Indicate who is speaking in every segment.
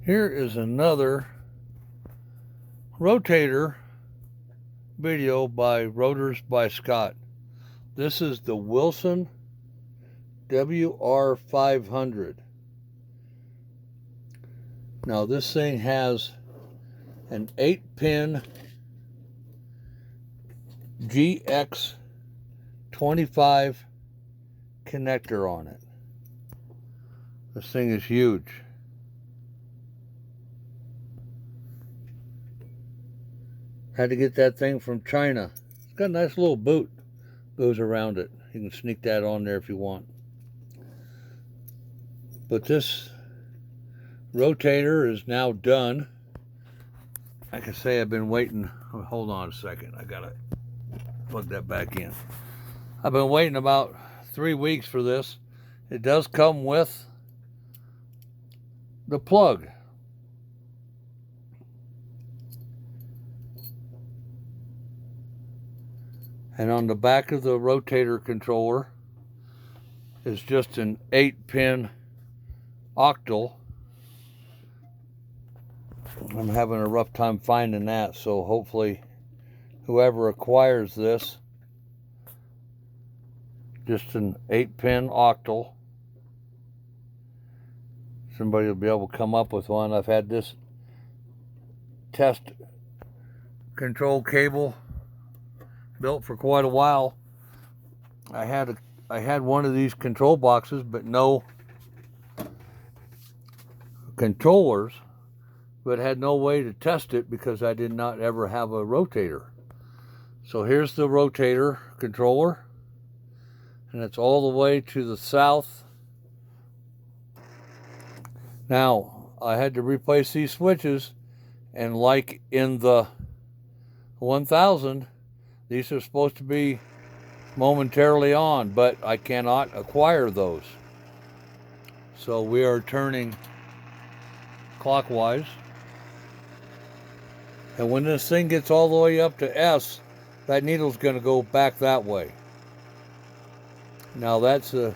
Speaker 1: Here is another rotator video by Rotors by Scott. This is the Wilson WR-500. Now this thing has an 8-pin GX25 connector on it. This thing is huge. Had to get that thing from China. It's got a nice little boot goes around it. You can sneak that on there if you want. But this rotator is now done. Like I say, I've been waiting. Hold on a second. I gotta plug that back in. I've been waiting about 3 weeks for this. It does come with the plug. And on the back of the rotator controller is just an 8-pin octal. I'm having a rough time finding that, so hopefully whoever acquires this, just an 8-pin octal, somebody will be able to come up with one. I've had this test control cable built for quite a while. I had one of these control boxes, but no controllers, but had no way to test it because I did not ever have a rotator. So here's the rotator controller, and it's all the way to the south. Now I had to replace these switches, and like in the 1000, these are supposed to be momentarily on, but I cannot acquire those. So we are turning clockwise. And when this thing gets all the way up to S, that needle's going to go back that way. Now that's a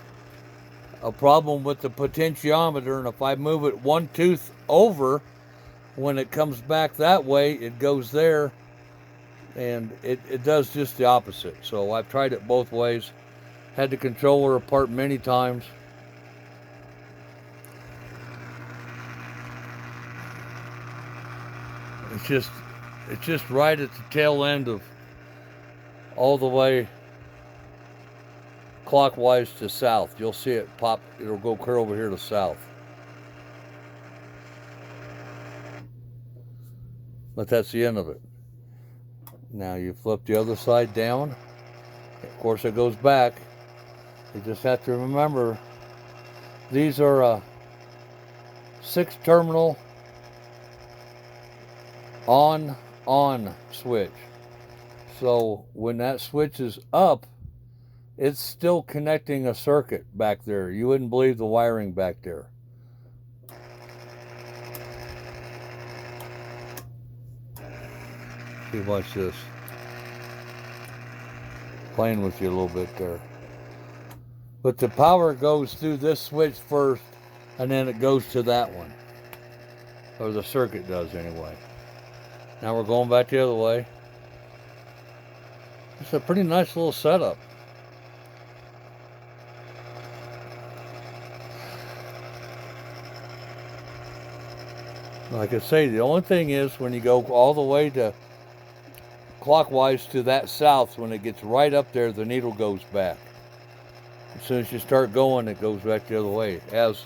Speaker 1: problem with the potentiometer, and if I move it one tooth over, when it comes back that way, it goes there. And it does just the opposite. So I've tried it both ways. Had the controller apart many times. It's just right at the tail end of all the way clockwise to south. You'll see it pop. It'll go clear over here to south. But that's the end of it. Now you flip the other side down. Of course it goes back. You just have to remember, these are a 6-terminal on switch. So when that switch is up, it's still connecting a circuit back there. You wouldn't believe the wiring back there. See, watch this. Playing with you a little bit there. But the power goes through this switch first, and then it goes to that one. Or the circuit does anyway. Now we're going back the other way. It's a pretty nice little setup. Like I say, the only thing is when you go all the way to clockwise to that south, when it gets right up there, the needle goes back. As soon as you start going, it goes back the other way, as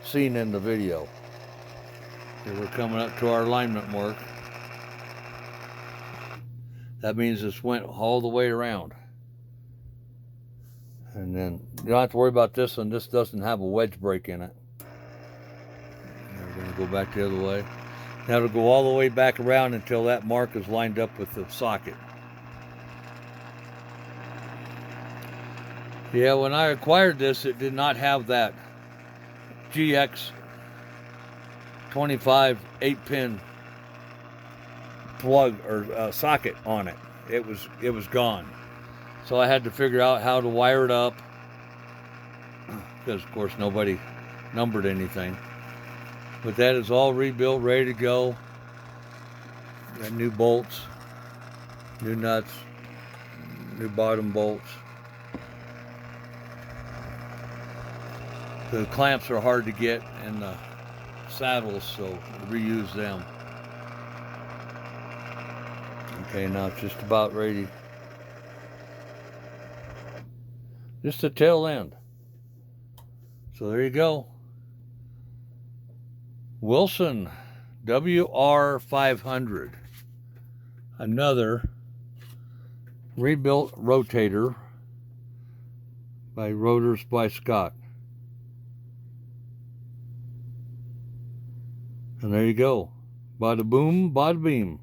Speaker 1: seen in the video. Here we're coming up to our alignment mark. That means this went all the way around. And then you don't have to worry about this one. This doesn't have a wedge break in it. Now we're going to go back the other way. Now it'll go all the way back around until that mark is lined up with the socket. Yeah, when I acquired this, it did not have that GX25 8-pin plug or socket on it. It was gone. So I had to figure out how to wire it up, because of course nobody numbered anything. But that is all rebuilt, ready to go. Got new bolts, new nuts, new bottom bolts. The clamps are hard to get in the saddles, so reuse them. Okay, now it's just about ready. Just the tail end. So there you go. Wilson WR-500. Another rebuilt rotator by Rotors by Scott. And there you go. Bada boom, bada beam.